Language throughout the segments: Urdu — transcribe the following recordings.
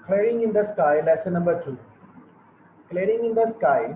Clearing in the sky, lesson number 2. Clearing in the sky,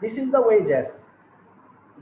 This is the way, Jess.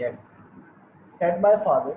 Jess. Said my father.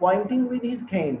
Pointing with his cane.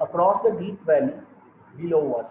Across the deep valley below us.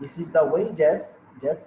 This is the way, Jess. Jess,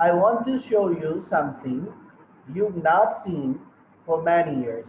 I want to show you something you've not seen for many years.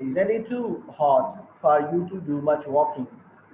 Isn't it too hot for you to do much walking?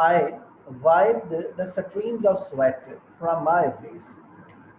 I wiped the streams of sweat from my face.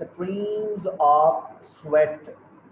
streams of sweat,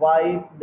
wiped,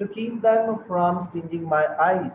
To keep them from stinging my eyes,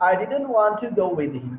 I didn't want to go with him.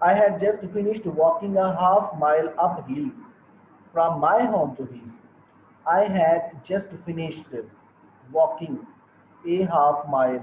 I had just finished walking a half mile uphill from my home to his. I had just finished walking a half mile.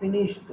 finished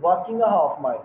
Walking a half mile,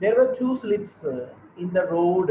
There were two slips in the road.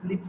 slips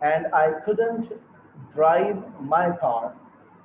And I couldn't drive my car.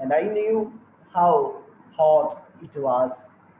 And I knew how hot it was.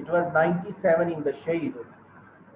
It was 97 in the shade.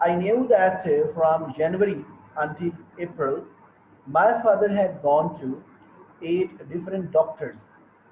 I knew that from January until April, my father had gone to 8 different doctors.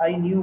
I knew,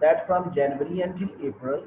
that from January until April,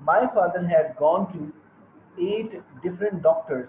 my father had gone to 8 different doctors.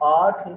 8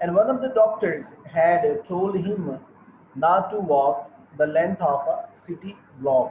And one of the doctors had told him not to walk the length of a city block.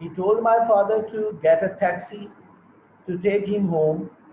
He told my father to get a taxi to take him home.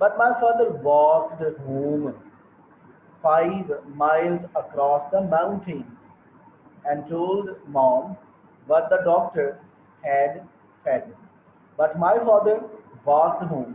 But my father walked home 5 miles across the mountains. and told mom what the doctor had said. But my father walked home.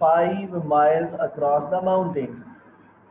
5 miles across the mountains,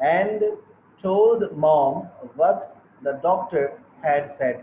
And told mom what the doctor had said,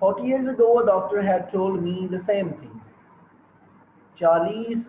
40 years ago a doctor had told me the same things. 40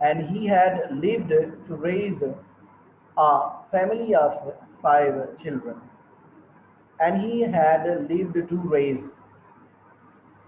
And he had lived to raise a family of 5 children. And he had lived to raise,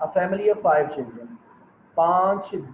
a family of 5 children, 5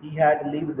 he had lived,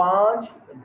5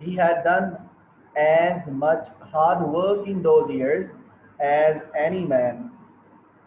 He had done as much hard work in those years as any man.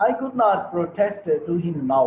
I could not protest to him now.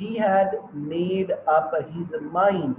He had made up his mind.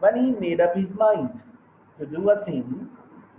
When he made up his mind to do a thing,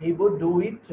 he would do it,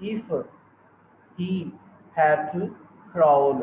If he had to crawl,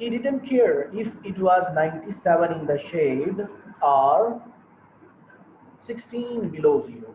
He didn't care if it was 97 in the shade or 16 below zero.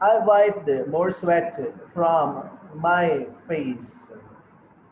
I wiped more sweat from my face.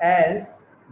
As,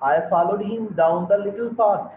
I followed him down the little path,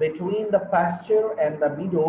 Between the pasture and the meadow,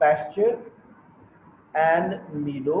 pasture and meadow,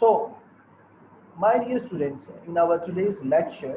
So, my dear students, in our today's lecture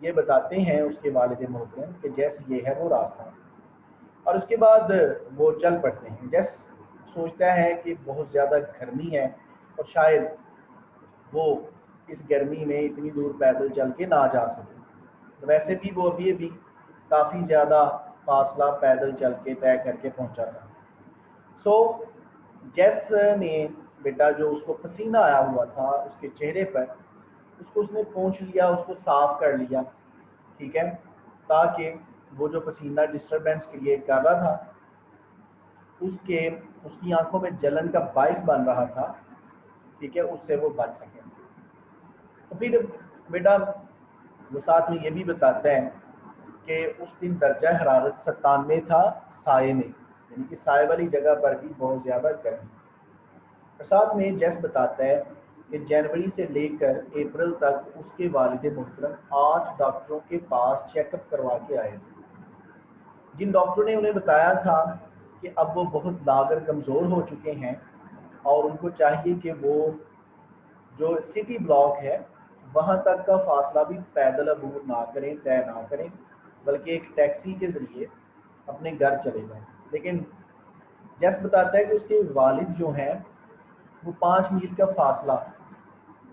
یہ بتاتے ہیں اس کے والد محترم کہ جیس یہ ہے وہ راستہ، اور اس کے بعد وہ چل پڑتے ہیں۔ جیس سوچتا ہے کہ بہت زیادہ گرمی ہے اور شاید وہ اس گرمی میں اتنی دور پیدل چل کے نہ جا سکے، ویسے بھی وہ ابھی کافی زیادہ فاصلہ پیدل چل کے طے کر کے پہنچا تھا۔ سو جیس نے بیٹا جو اس کو پسینہ آیا ہوا تھا اس کے چہرے پر، اس نے پونچھ لیا، اس کو صاف کر لیا، ٹھیک ہے، تاکہ وہ جو پسینہ ڈسٹربنس کریٹ کر رہا تھا اس کی آنکھوں میں جلن کا باعث بن رہا تھا، ٹھیک ہے، اس سے وہ بچ سکے۔ تو پھر بیٹا وہ ساتھ میں یہ بھی بتاتا ہے کہ اس دن درجہ حرارت 97 تھا سائے میں، یعنی کہ سائے والی جگہ پر بھی بہت زیادہ گرمی۔ اور ساتھ میں جیس بتاتا ہے کہ جنوری سے لے کر اپریل تک اس کے والد محترم 8 ڈاکٹروں کے پاس چیک اپ کروا کے آئے تھے، جن ڈاکٹروں نے انہیں بتایا تھا کہ اب وہ بہت لاغر کمزور ہو چکے ہیں اور ان کو چاہیے کہ وہ جو سٹی بلاک ہے وہاں تک کا فاصلہ بھی پیدل عبور نہ کریں، طے نہ کریں، بلکہ ایک ٹیکسی کے ذریعے اپنے گھر چلے جائیں۔ لیکن جیس بتاتا ہے کہ اس کے والد جو ہیں وہ 5 میل کا فاصلہ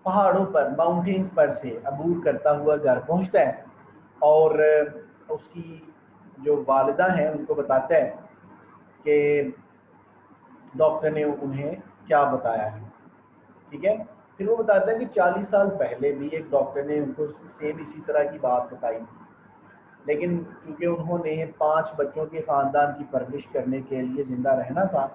پہاڑوں پر، ماؤنٹینز پر سے عبور کرتا ہوا گھر پہنچتا ہے، اور اس کی جو والدہ ہیں ان کو بتاتا ہے کہ ڈاکٹر نے انہیں کیا بتایا ہے، ٹھیک ہے۔ پھر وہ بتاتا ہے کہ 40 سال پہلے بھی ایک ڈاکٹر نے ان کو سیم اسی طرح کی بات بتائی، لیکن چونکہ انہوں نے 5 بچوں کے خاندان کی پرورش کرنے کے لیے زندہ رہنا تھا،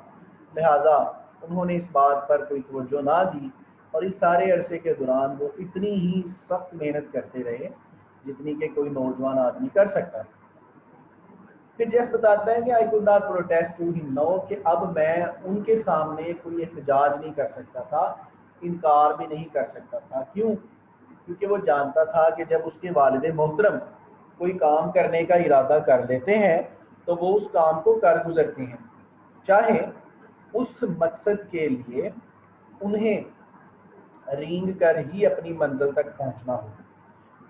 لہٰذا انہوں نے اس بات پر کوئی توجہ نہ دی، اور اس سارے عرصے کے دوران وہ اتنی ہی سخت محنت کرتے رہے جتنی کہ کوئی نوجوان آدمی کر سکتا تھا۔ پھر جیس بتاتا ہے کہ I could not protest to him no، کہ اب میں ان کے سامنے کوئی احتجاج نہیں کر سکتا تھا، انکار بھی نہیں کر سکتا تھا۔ کیوں؟ کیونکہ وہ جانتا تھا کہ جب اس کے والد محترم کوئی کام کرنے کا ارادہ کر لیتے ہیں تو وہ اس کام کو کر گزرتے ہیں، چاہے اس مقصد کے لیے انہیں رینگ کر ہی اپنی منزل تک پہنچنا ہو۔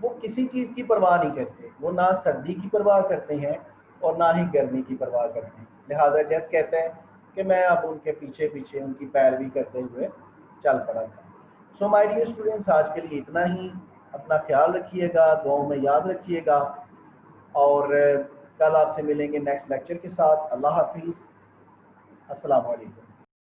وہ کسی چیز کی پرواہ نہیں کرتے، وہ نہ سردی کی پرواہ کرتے ہیں اور نہ ہی گرمی کی پرواہ کرتے ہیں۔ لہٰذا جیس کہتے ہیں کہ میں اب ان کے پیچھے پیچھے ان کی پیروی کرتے ہوئے چل پڑا تھا۔ سو مائی ڈیئر اسٹوڈینٹس، آج کے لیے اتنا ہی۔ اپنا خیال رکھیے گا، دعاؤں میں یاد رکھیے گا، اور کل آپ سے ملیں گے نیکسٹ لیکچر کے ساتھ۔ اللہ حافظ، السلام علیکم۔